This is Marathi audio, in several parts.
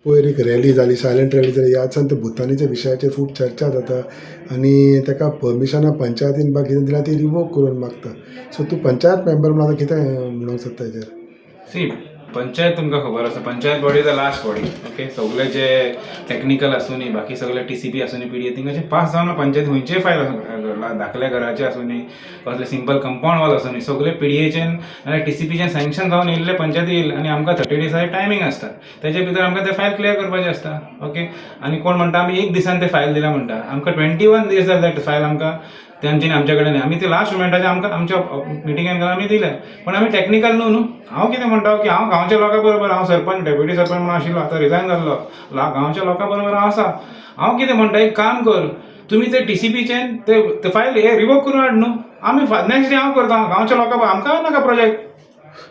पयर एक रॅली जाली, सायलंट रॅली जाली, ह्या ते भुतानीच्या विशयाचेर खूब चर्चा जाता आनी ताका परमिशनां पंचायतीन कितें दिल्या ती रिवोक करून मागता. सो तूं पंचायत मेंबर म्हणून आतां कितें म्हणूंक सोदता हेजेर? सी पंचायत तुमकां खबर आसा, panchayat body the last body. Okay, सगळे जे टॅक्निकल आसूं नी, बाकी सगळे TCP आसूं नी, PDA तिंगाचे पास जावन पंचायत खंयचेय फायल आसूं, धाकल्या घराचे आसूं नी, कसले सिंपल कंपाऊंड वॉल आसूं नी, सगळे PDAचेन आनी TCPचेन सँक्शन जावन येयल्ले पंचायती येयले आनी आमकां 30 डेजाचे टायमींग आसता. तेजे भितर आमकां ते फायल क्लियर करपाचें आसता. ओके, आनी कोण म्हणटा आमी एक दिसान ते फायल दिला म्हणटा, आमकां 21 डेज जाले ते फायल आमकां तेंच्यांनी आमचे कडेन. आमी ते लास्ट मोमेंटाचेर आमच्या मिटिंगेन आमी दिले, पण आमी टॅक्निकल न्हू. हांव कितें म्हणटा की हांव गांवच्या लोकां बरोबर, हांव सरपंच डेप्युटी सरपंच म्हणून आशिल्लो, आतां रिजायन जाल्लो, गांवच्या लोकां बरोबर हांव आसा. हांव कितें म्हणटा, एक काम कर, तुमी ते TCPचेन ते फायल हे रिवोक करून हाड न्हू. आमी नेक्स्ट डे हांव करता गांवच्या लोकां, आमकां नाका प्रोजेक्ट.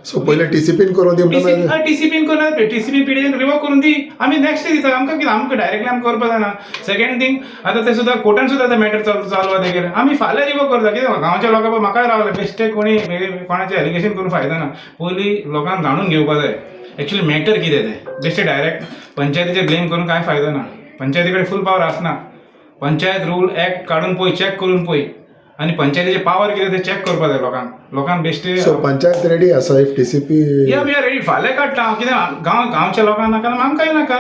सो पयले TCPन करून दी म्हणटा. TCPन करून TCP PDA रिवोक करून दी, आमी नेक्स्ट डे दिता. आमकां कितें, आमकां डायरेक्टली आमकां करपा जायना. सेकंड थिंग, आतां ते सुद्दां कोर्टान सुद्दां ते मॅटर चालू आहा तेगेर. आमी फाल्यां रिवोक करता. कितें गांवच्या लोकां म्हाकाय रावले बेश्टे कोणी कोणाचें एलिगेशन करून फायदा ना. पयलीं लोकांक जाणून घेवपा जाय एक्चुअली मॅटर कितें तें. बेश्टे डायरेक्ट पंचायतीचेर ब्लेम करून कांय फायदा ना. पंचायती कडेन फूल पावर आसना. पंचायत रूल एक्ट काडून पळय, चॅक करून पळय, आनी पंचायतीचे पावर कितें ते चॅक करपा जाय लोकांक बेश्टे. सो पंचायत रेडी आसा इफ TCP? या वी आर रेडी. फाल्यां काडटा हांव. कितें गांवच्या लोकांक नाका, आमकांय नाका.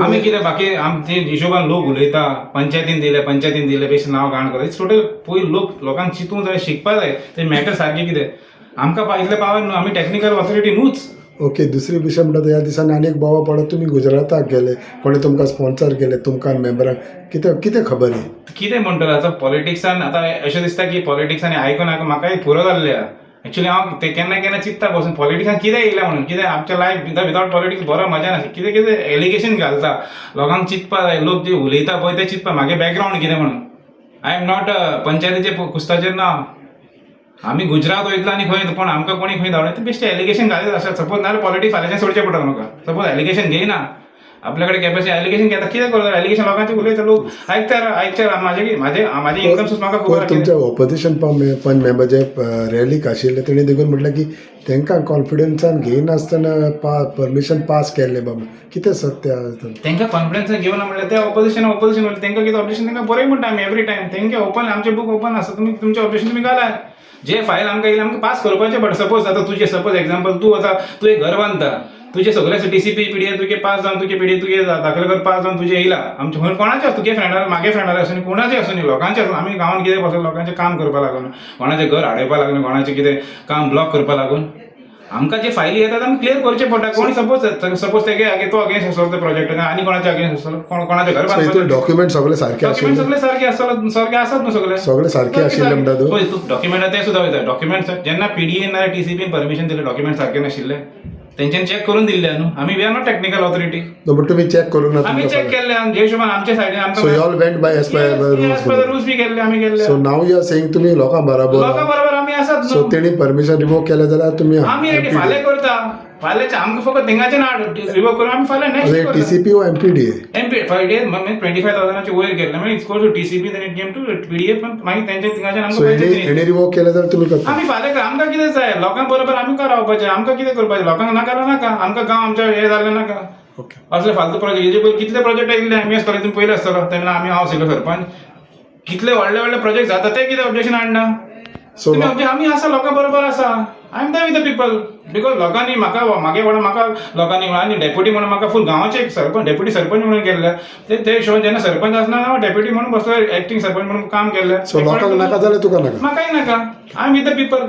आमी कितें बाकी आमचे हिशोबान लोक उलयता, पंचायतीन दिले बेश्टें नांव घाण करता. इट्स टोटल पयलीं लोकांक चिंतूंक जाय, शिकपा जाय ते मॅटर सारकें कितें. आमकां इतले पावर न्हू, आमी टॅक्निकल ऑथॉरिटी न्हूच. ओके, दुसरी विशय म्हणटा ह्या दिसांनी आनी एक बोवा पडत, तुमी गुजराताक गेले, कोणी तुमकां स्पॉन्सर केले, तुमकां मेंबरांक कितें खबर ही? कितें म्हणटलो आतां पॉलिटिक्सान, आतां अशें दिसता की पॉलिटिक्सांनी आयकून म्हाकाय पुरो जाल्लें आहा. एक्चुअली हांव ते केन्ना चिंतता बसून पॉलिटिक्सान कितें येयला म्हणून. कितें आमच्या लायफ विदाउट पॉलिटिक्स बरो मजा नासता. कितें एलिगेशन घालता, लोकांक चिंतपा जाय, लोक जे उलयता पळय ते चिंतपा म्हागे बॅकग्रावंड कितें म्हणून. आय एम नॉट पंचायतीचे कुस्ताचेर ना. आमी गुजरात वयतलो आनी खंय, पण आमकां कोणी खंय धाडटा बेश्टे एलिगेशन घालीत आसा. सपोज नाल्यार पॉलिटिक्स फाल्यांच्यान सोडचें पडटा म्हाका. सपोज एलिगेशन घेयना, आपल्या कडेन कॅपॅसिटी, एलिगेशन घेता, कितें करता एलिगेशन लोकांचे उलयता, लोक आयकता. म्हाजे इन्कम सोर्स म्हाका खबर. तुमचे ऑपोजिशन पंच मेंबर जे रॅलीक आशिल्ले तेणी देखून म्हटलें की तांकां कॉन्फिडन्सान घेयनासतना परमिशन पास केल्लें बाबा. कितें सत्य? तांकां कॉन्फिडन्सान घेवना म्हणल्यार ते ऑपोजिशन उरलें. तांकां कितें ऑब्जेक्शन, तांकां बरें म्हणटा आमी एवरी टायम. तांकां ओपन, आमचे बूक ओपन आसता. तुमी तुमचें ऑब्जेक्शन तुमी घाला. जे फायल आमकां येयला आमकां पास करपाचें पडटा. सपोज आतां तुजें सपोज एक्झाम्पल, तूं एक घर बांदता, तुजे सगळे TCP PDA तुगे पास जावन, तुगे PDA तुगे दाखले कर पास जावन तुजे येयला. आमचे खंय कोणाचे तुगे फ्रेंडार, म्हागे फ्रेंडार आसूं नी, कोणाचें आसूं नी, लोकांचें आसूं. आमी गांवांत कितें बसले, लोकांचें काम करपा लागून, कोणाचें घर हाडयपा लागून, कोणाचें कितें काम ब्लॉक करपा लागून आमकां जे फायली येतात आमी क्लियर करचे पडटा. कोणी सपोज तेगे तो अगेन्स्ट आसलो ते प्रोजेक्ट आनी कोणाचे अगेन्स्ट आसलो, कोणाचें घर बांदपाचें. डॉक्युमेंट सगळे सारके डॉक्युमेंट सगळे सारके आसता, सारके आसात न्हू सगळे सारके आशिल्ले म्हणटा तूं. डॉक्युमेंट ते सुद्दां वयता. डॉक्युमेंट जेन्ना PDA ना TCPन परमिशन दिलें, डॉक्युमेंट सारके नाशिल्ले, तेंच्यानी चॅक करून दिल्ले न्हू. आमी we are not technical authority. But तुमी चॅक करून आमी चॅक केल्ले जे हिशोबान आमच्या सायडीन आमकां. So you all went by as per rules बी केल्ले आमी केल्ले. So now you are saying तुमी लोकां बरोबर आमी आसात सो न्हू. तेणी परमिशन रिवोक केलें जाल्यार तुमी आमी फाल्यां करता. फाल्यांचे आमकां फकत थिंगाचे ना रिवोक करून आमी फाल्यां नेक्स्ट TCP ओ MPDA? MPDA 25,000चे वयर गेल्ले मागीर it's to TCP then it came to PDA. पण मागीर तेंचे थिंगाच्यान आमकां रिवोक केलें जाल्यार तुमी करता. आमी फाल्यां आमकां कितें जाय, लोकां बरोबर आमकां रावपाचें, आमकां कितें करपाचें, लोकांक नाका. आमकां गांव आमच्या हे जाल्लें नाका. असले फालतू प्रोजेक्ट, हेजे पयलीं कितले प्रोजेक्ट येयल्ले MS कॉलेजीन पयलीं आसतलो तेन्ना हांव आशिल्लो सरपंच. कितले व्हडले प्रोजेक्ट जाता ते कितें ऑब्जेक्शन हाडना. सो आमी आसा, लोकां बरोबर आसा. I am there with the people. Because लोकांनी म्हाका लोकांनी आनी डेप्युटी म्हणून म्हाका फूल गांवाचे एक सरपंच, डेप्युटी सरपंच म्हणून केल्ले. ते हिशोबान जेन्ना सरपंच आसना हांव डेप्युटी म्हणून बसलो, एक्टिंग सरपंच म्हणून काम केल्लें. सो लोकांक नाका जाल्यार तुका नाका? म्हाकाय नाका. I am with the people.